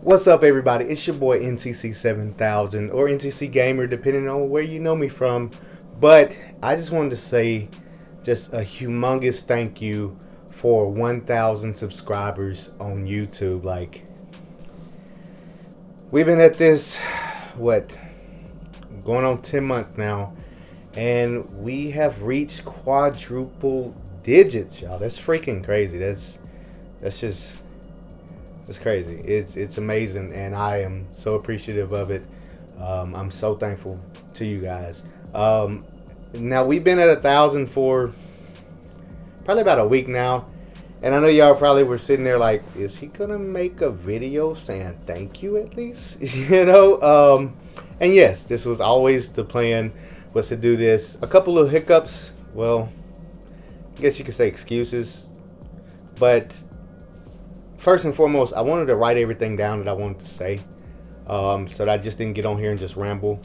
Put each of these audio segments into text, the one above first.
What's up, everybody? It's your boy NTC 7000 or NTC Gamer, depending on where you know me from. But I just wanted to say just a humongous thank you for 1,000 subscribers on YouTube. Like, we've been at this, going on 10 months now, and we have reached quadruple digits, y'all. That's freaking crazy. It's crazy. It's amazing, and I am so appreciative of it. I'm so thankful to you guys. Now we've been at 1,000 for probably about a week now, and I know y'all probably were sitting there like, is he gonna make a video saying thank you at least? And yes, this was always the plan, was to do this. A couple of hiccups. Well, I guess you could say excuses, but first and foremost, I wanted to write everything down that I wanted to say, so that I just didn't get on here and just ramble,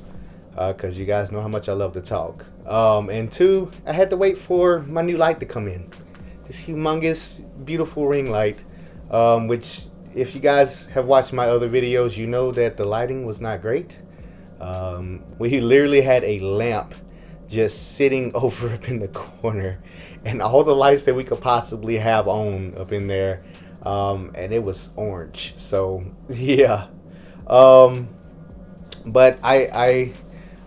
because you guys know how much I love to talk. And two, I had to wait for my new light to come in. This humongous, beautiful ring light, which if you guys have watched my other videos, you know that the lighting was not great. We literally had a lamp just sitting over up in the corner, and all the lights that we could possibly have on up in there. And it was orange, so yeah. But I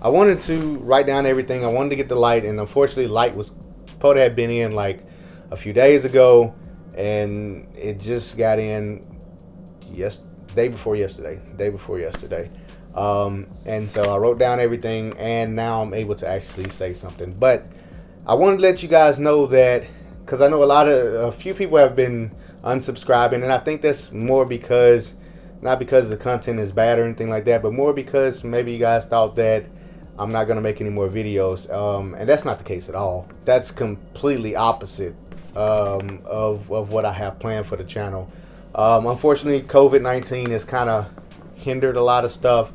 wanted to write down everything. I wanted to get the light, and unfortunately light was supposed to have been in like a few days ago, and it just got in day before yesterday. And so I wrote down everything, and now I'm able to actually say something. But I wanted to let you guys know that, because I know a few people have been unsubscribing, and I think that's more because, not because the content is bad or anything like that, but more because maybe you guys thought that I'm not going to make any more videos, and that's not the case at all. That's completely opposite of what I have planned for the channel. Unfortunately, COVID-19 has kind of hindered a lot of stuff,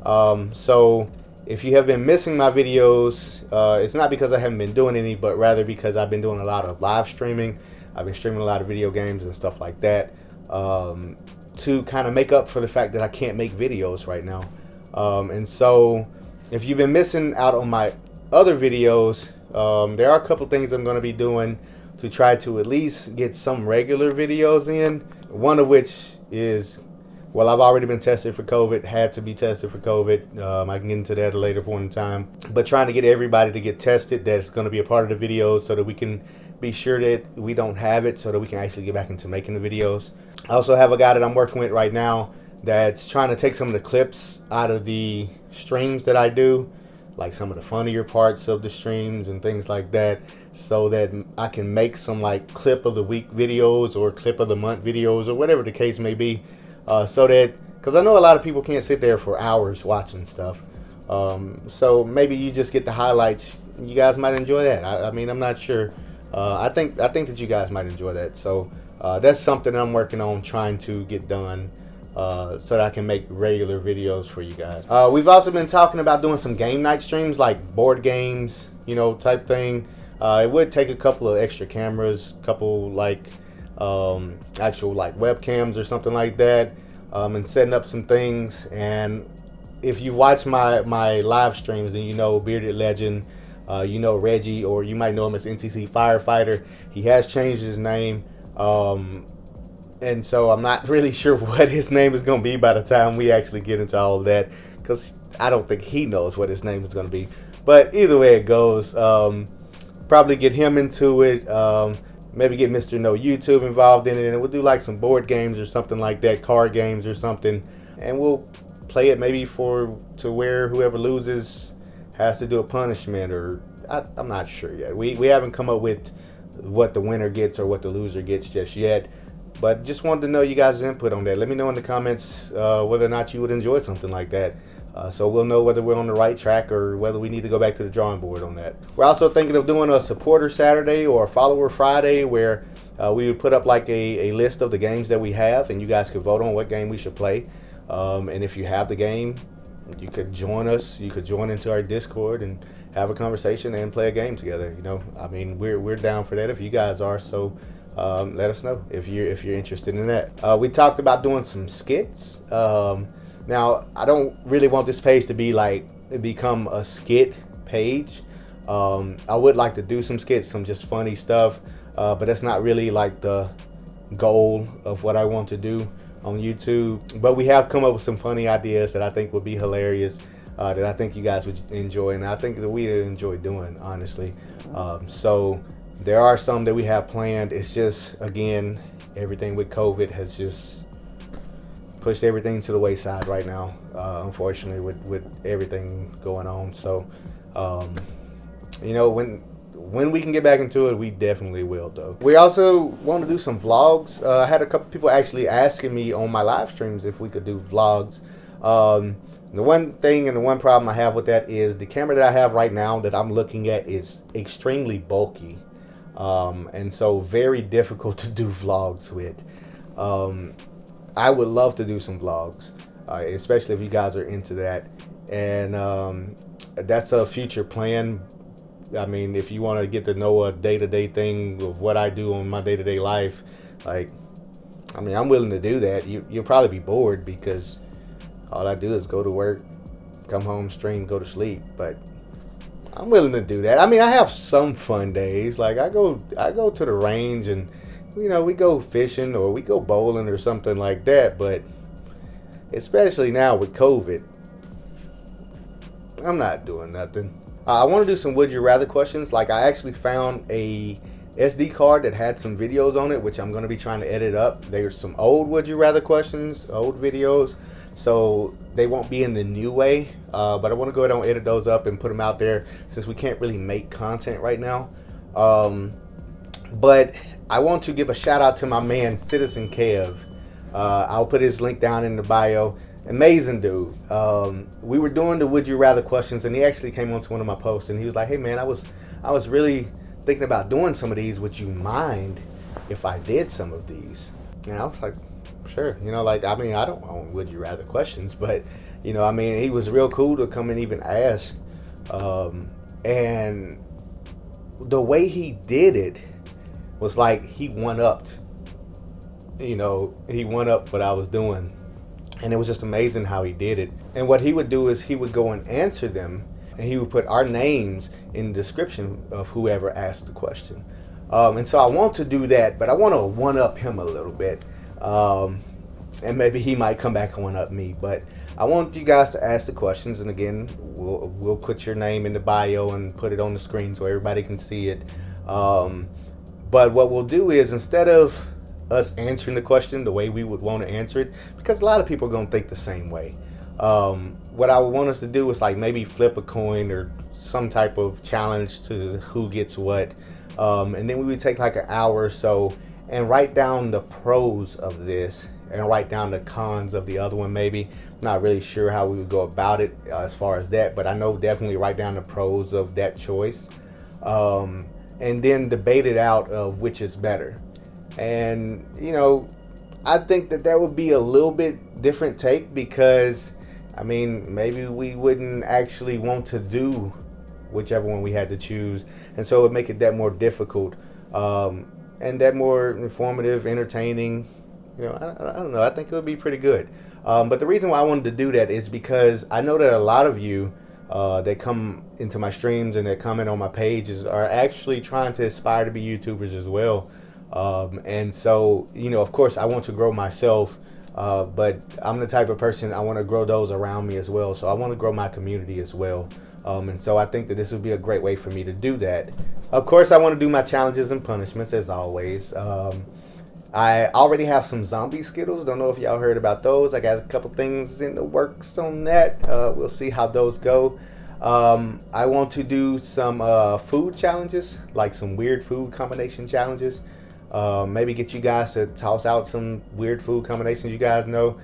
so if you have been missing my videos, it's not because I haven't been doing any, but rather because I've been doing a lot of live streaming. I've been streaming a lot of video games and stuff like that, to kind of make up for the fact that I can't make videos right now. And so if you've been missing out on my other videos, there are a couple things I'm going to be doing to try to at least get some regular videos in. One of which is, well, I've already been tested for COVID, had to be tested for COVID. I can get into that at a later point in time. But trying to get everybody to get tested that's going to be a part of the videos, so that we can be sure that we don't have it, so that we can actually get back into making the videos. I also have a guy that I'm working with right now that's trying to take some of the clips out of the streams that I do, like some of the funnier parts of the streams and things like that, so that I can make some like clip of the week videos or clip of the month videos or whatever the case may be, so that, because I know a lot of people can't sit there for hours watching stuff, so maybe you just get the highlights. You guys might enjoy that. I mean, I'm not sure. I think that you guys might enjoy that. So that's something I'm working on trying to get done, so that I can make regular videos for you guys. We've also been talking about doing some game night streams, like board games, type thing. It would take a couple of extra cameras, couple like actual like webcams or something like that, and setting up some things. And if you watch my live streams, then you know Bearded Legend. Reggie, or you might know him as NTC Firefighter. He has changed his name, and so I'm not really sure what his name is going to be by the time we actually get into all of that, because I don't think he knows what his name is going to be. But either way it goes, probably get him into it, maybe get Mr. No YouTube involved in it, and we'll do like some board games or something like that, card games or something, and we'll play it maybe to where whoever loses has to do a punishment, or I'm not sure yet. We haven't come up with what the winner gets or what the loser gets just yet, but just wanted to know you guys' input on that. Let me know in the comments whether or not you would enjoy something like that, so we'll know whether we're on the right track or whether we need to go back to the drawing board on that. We're also thinking of doing a supporter Saturday or a follower Friday, where we would put up like a list of the games that we have, and you guys could vote on what game we should play, and if you have the game, you could join us. You could join into our Discord and have a conversation and play a game together. I mean, we're down for that if you guys are. So let us know if you're interested in that. We talked about doing some skits. Now I don't really want this page to be like become a skit page. I would like to do some skits, some just funny stuff, but that's not really like the goal of what I want to do on YouTube. But we have come up with some funny ideas that I think would be hilarious, that I think you guys would enjoy, and I think that we enjoy doing, honestly. So there are some that we have planned. It's just, again, everything with COVID has just pushed everything to the wayside right now, unfortunately, with everything going on. So when we can get back into it, we definitely will, though. We also want to do some vlogs. I had a couple people actually asking me on my live streams if we could do vlogs. The one thing and the one problem I have with that is the camera that I have right now that I'm looking at is extremely bulky, and so very difficult to do vlogs with. I would love to do some vlogs, especially if you guys are into that, and that's a future plan. I mean, if you want to get to know a day-to-day thing of what I do on my day-to-day life, like, I mean, I'm willing to do that. You'll probably be bored because all I do is go to work, come home, stream, go to sleep. But I'm willing to do that. I mean, I have some fun days. Like I go to the range and we go fishing or we go bowling or something like that. But especially now with COVID, I'm not doing nothing. I want to do some would you rather questions. Like I actually found a SD card that had some videos on it, which I'm going to be trying to edit up. There's some old would you rather questions, old videos, so they won't be in the new way. But I want to go ahead and edit those up and put them out there since we can't really make content right now. But I want to give a shout out to my man Citizen Kev. I'll put his link down in the bio. Amazing dude. We were doing the would you rather questions and he actually came onto one of my posts and he was like, hey man, I was really thinking about doing some of these. Would you mind if I did some of these? And I was like, sure. Like, I mean, I don't own would you rather questions, but I mean, he was real cool to come and even ask. And the way he did it was like he one-upped what I was doing. And it was just amazing how he did it. And what he would do is he would go and answer them, and he would put our names in the description of whoever asked the question. And so I want to do that, but I want to one-up him a little bit. And maybe he might come back and one-up me. But I want you guys to ask the questions, and again, we'll put your name in the bio and put it on the screen so everybody can see it. But what we'll do is, instead of us answering the question the way we would want to answer it, because a lot of people are going to think the same way. What I would want us to do is like maybe flip a coin or some type of challenge to who gets what. And then we would take like an hour or so and write down the pros of this and write down the cons of the other one maybe. Not really sure how we would go about it as far as that, but I know definitely write down the pros of that choice. And then debate it out of which is better. And I think that would be a little bit different take, because I mean, maybe we wouldn't actually want to do whichever one we had to choose, and so it would make it that more difficult, and that more informative, entertaining. I don't know, I think it would be pretty good. But the reason why I wanted to do that is because I know that a lot of you that come into my streams and that comment on my pages are actually trying to aspire to be YouTubers as well. And so, of course I want to grow myself, but I'm the type of person, I want to grow those around me as well. So I want to grow my community as well. And so I think that this would be a great way for me to do that. Of course, I want to do my challenges and punishments as always. I already have some zombie Skittles. Don't know if y'all heard about those. I got a couple things in the works on that. We'll see how those go. I want to do some food challenges, like some weird food combination challenges. Maybe get you guys to toss out some weird food combinations you guys know.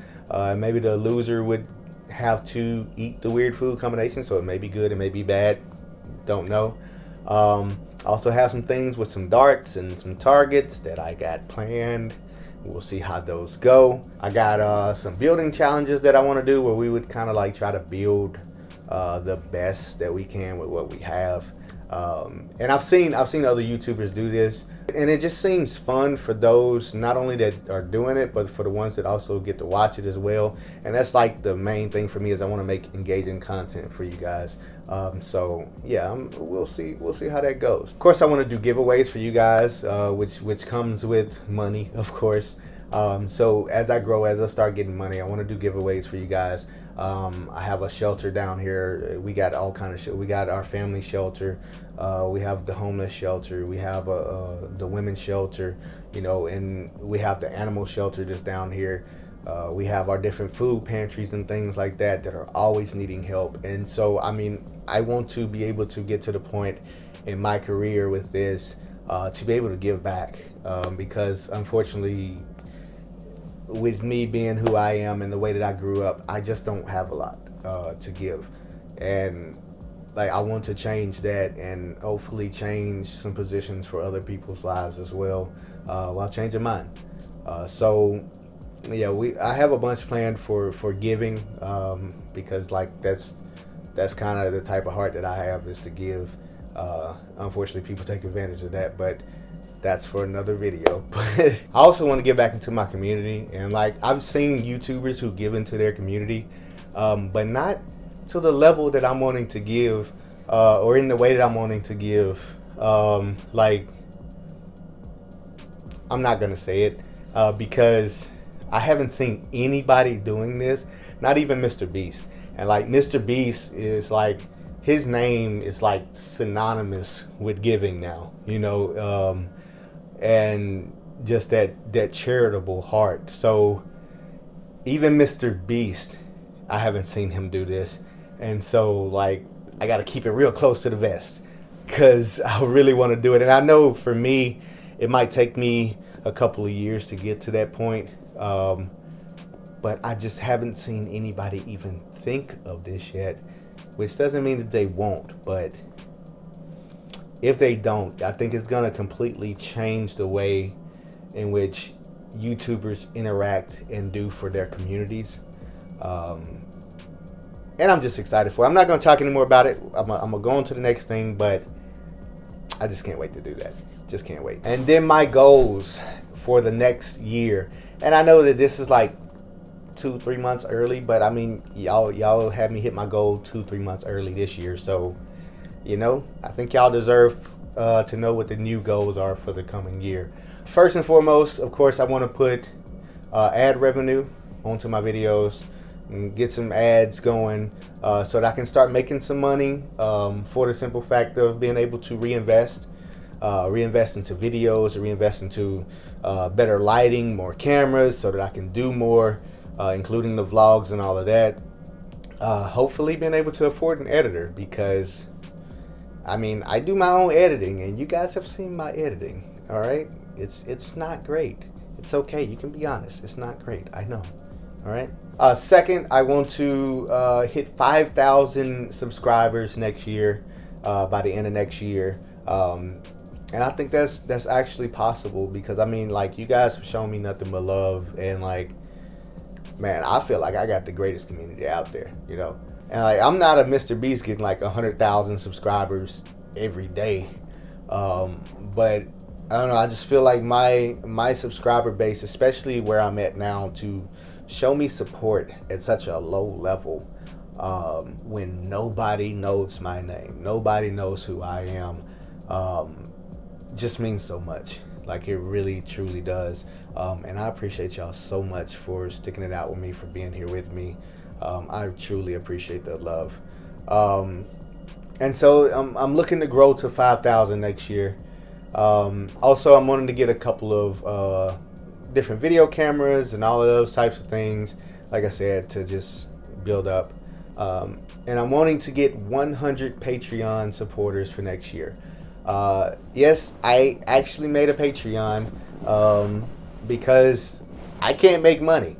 Maybe the loser would have to eat the weird food combination, so it may be good, it may be bad, don't know. Also have some things with some darts and some targets that I got planned. We'll see how those go. I got some building challenges that I want to do, where we would kind of like try to build the best that we can with what we have. And I've seen other YouTubers do this. And it just seems fun for those not only that are doing it, but for the ones that also get to watch it as well. And that's like the main thing for me, is I want to make engaging content for you guys. So yeah, we'll see how that goes. Of course, I want to do giveaways for you guys, which comes with money, of course. So as I grow, as I start getting money, I want to do giveaways for you guys. I have a shelter down here. We got all kind of we got our family shelter. We have the homeless shelter. We have the women's shelter, you know, and we have the animal shelter just down here. We have our different food pantries and things like that are always needing help. And so, I mean, I want to be able to get to the point in my career with this to be able to give back, because unfortunately, with me being who I am and the way that I grew up, I just don't have a lot to give. And like, I want to change that and hopefully change some positions for other people's lives as well, while changing mine. So yeah, I have a bunch planned for giving, because like that's kind of the type of heart that I have, is to give. Unfortunately, people take advantage of that, but that's for another video. But I also want to get back into my community, and like, I've seen YouTubers who give into their community, but not to the level that I'm wanting to give, or in the way that I'm wanting to give. Like, I'm not gonna say it, because I haven't seen anybody doing this, not even Mr. Beast. And like, Mr. Beast is like, his name is like synonymous with giving now, you know, and just that charitable heart. So even Mr. Beast, I haven't seen him do this. And so like, I got to keep it real close to the vest, because I really want to do it. And I know for me, it might take me a couple of years to get to that point. But I just haven't seen anybody even think of this yet, which doesn't mean that they won't, but if they don't, I think it's going to completely change the way in which YouTubers interact and do for their communities. And I'm just excited for it. I'm not going to talk anymore about it. I'm going to go on to the next thing, but I just can't wait to do that. Just can't wait. And then my goals for the next year. And I know that this is like 2-3 months early, but I mean, y'all had me hit my goal 2-3 months early this year. So, you know, I think y'all deserve to know what the new goals are for the coming year. First and foremost, of course, I want to put ad revenue onto my videos and get some ads going, so that I can start making some money, for the simple fact of being able to reinvest into videos, or reinvest into better lighting, more cameras, so that I can do more, including the vlogs and all of that. Hopefully being able to afford an editor, because I mean, I do my own editing, and you guys have seen my editing. All right, it's not great. It's okay, you can be honest, it's not great, I know. All right. Second, I want to hit 5,000 subscribers next year, by the end of next year. And I think that's actually possible, because I mean, like, you guys have shown me nothing but love, and like, man, I feel like I got the greatest community out there, you know. And like, I'm not a Mr. Beast getting like 100,000 subscribers every day, but I don't know. I just feel like my subscriber base, especially where I'm at now, to show me support at such a low level, when nobody knows my name, nobody knows who I am, just means so much. Like, it really truly does. And I appreciate y'all so much for sticking it out with me, for being here with me. I truly appreciate the love. And so I'm looking to grow to 5,000 next year. Also, I'm wanting to get a couple of different video cameras and all of those types of things, like I said, to just build up. And I'm wanting to get 100 Patreon supporters for next year. Yes, I actually made a Patreon, because I can't make money.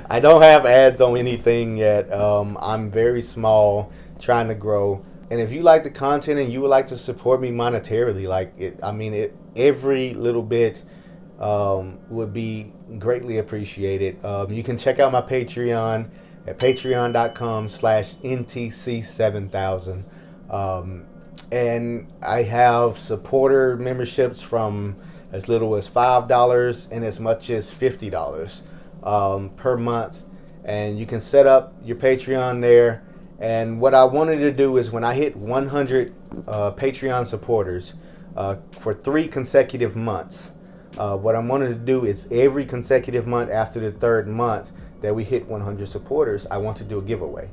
I don't have ads on anything yet. I'm very small, trying to grow. And if you like the content and you would like to support me monetarily, like, every little bit would be greatly appreciated. You can check out my Patreon at patreon.com/NTC7000. and I have supporter memberships from as little as $5 and as much as $50 per month. And you can set up your Patreon there. And what I wanted to do is when I hit 100 Patreon supporters for 3 consecutive months, what I wanted to do is every consecutive month after the 3rd month that we hit 100 supporters, I want to do a giveaway.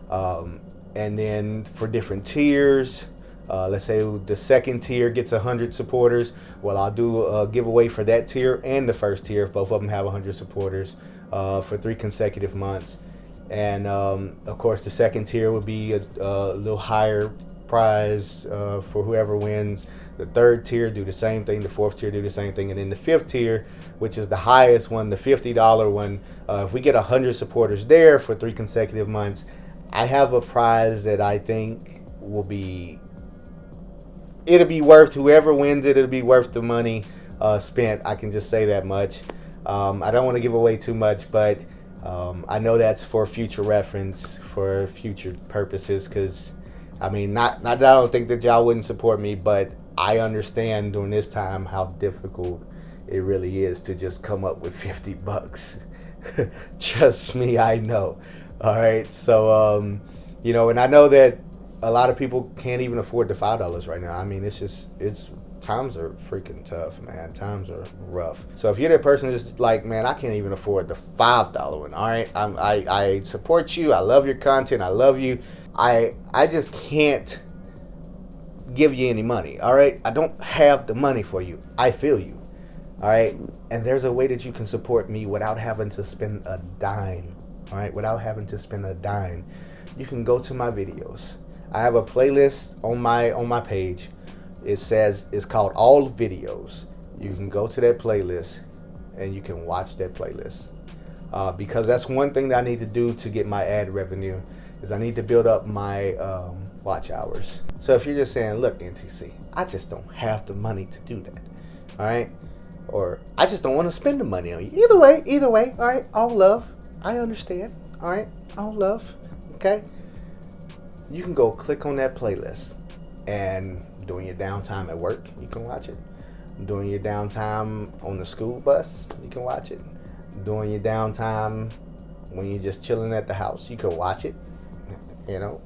And then for different tiers, let's say the 2nd tier gets 100 supporters. Well, I'll do a giveaway for that tier and the 1st tier. Both of them have 100 supporters for 3 consecutive months. And of course, the 2nd tier would be a little higher prize for whoever wins. The 3rd tier do the same thing. The 4th tier do the same thing. And then the 5th tier, which is the highest one, the $50 one, if we get 100 supporters there for 3 consecutive months, I have a prize that I think will be, it'll be worth, whoever wins it, it'll be worth the money spent. I can just say that much. I don't want to give away too much, but I know that's for future reference, for future purposes, because I mean, not that I don't think that y'all wouldn't support me, but I understand during this time how difficult it really is to just come up with $50. Trust me, I know. All right, so you know, and I know that a lot of people can't even afford the $5 right now. I mean, it's times are freaking tough, man. Times are rough. So if you're that person that's like, man, I can't even afford the $5 one. All right, I support you. I love your content. I love you. I just can't give you any money. All right, I don't have the money for you. I feel you. All right, and there's a way that you can support me without having to spend a dime. All right, without having to spend a dime. You can go to my videos. I have a playlist on my page. It says it's called All Videos. You can go to that playlist and you can watch that playlist. Because that's one thing that I need to do to get my ad revenue, is I need to build up my watch hours. So if you're just saying, look, NTC, I just don't have the money to do that. All right, or I just don't want to spend the money on you. Either way, all right, all love. I understand. All right, all love. Okay, you can go click on that playlist, and during your downtime at work, you can watch it. During your downtime on the school bus, you can watch it. During your downtime when you're just chilling at the house, you can watch it. You know,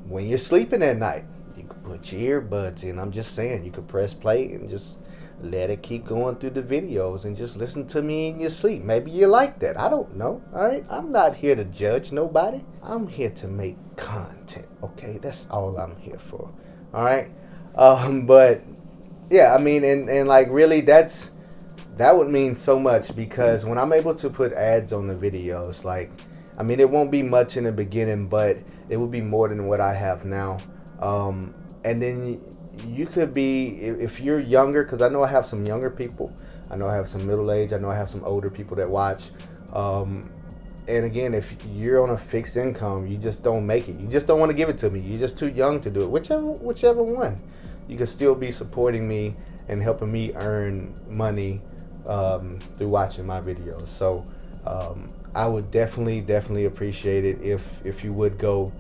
when you're sleeping at night, you can put your earbuds in. I'm just saying, you can press play and just let it keep going through the videos and just listen to me in your sleep. Maybe you like that. I don't know. All right, I'm not here to judge nobody. I'm here to make content. Okay, that's all I'm here for. All right, but yeah, I mean, and like really, that would mean so much, because when I'm able to put ads on the videos, like, I mean, it won't be much in the beginning, but it will be more than what I have now. And then you could be, if you're younger, because I know I have some younger people. I know I have some middle age. I know I have some older people that watch. And again, if you're on a fixed income, you just don't make it. You just don't want to give it to me. You're just too young to do it. Whichever one. You can still be supporting me and helping me earn money through watching my videos. So I would definitely appreciate it if you would go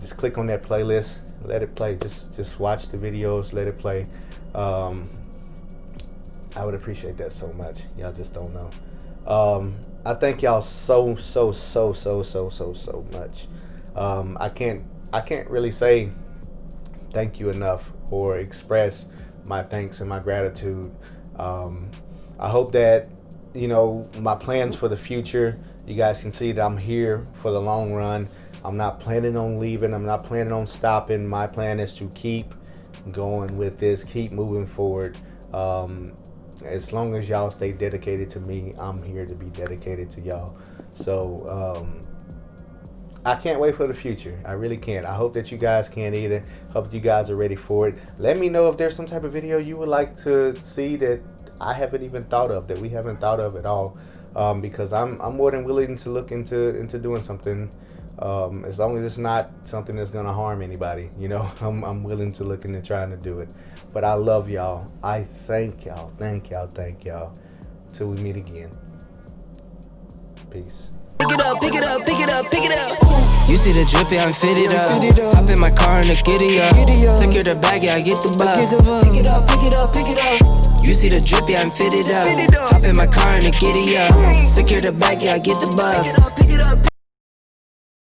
just click on that playlist, let it play. Just watch the videos, let it play. I would appreciate that so much. Y'all just don't know. I thank y'all so much. I can't really say thank you enough or express my thanks and my gratitude. I hope that, you know, my plans for the future, you guys can see that I'm here for the long run. I'm not planning on leaving. I'm not planning on stopping. My plan is to keep going with this, keep moving forward. As long as y'all stay dedicated to me, I'm here to be dedicated to y'all. So I can't wait for the future. I really can't. I hope that you guys can either. Hope you guys are ready for it. Let me know if there's some type of video you would like to see that I haven't even thought of, that we haven't thought of at all. Because I'm more than willing to look into doing something. As long as it's not something that's gonna harm anybody, you know, I'm willing to look into trying to do it. But I love y'all. I thank y'all. Till we meet again. Peace. Pick it up. You see the drip, yeah, I'm fitted up. Hop in my car and the giddy up. Secure the bag, yeah, I get the bus. Pick it up, pick it up, pick it up. You see the drip, yeah, I'm fitted up. Hop in my car and the giddy up. Secure the bag, yeah, I get the bus.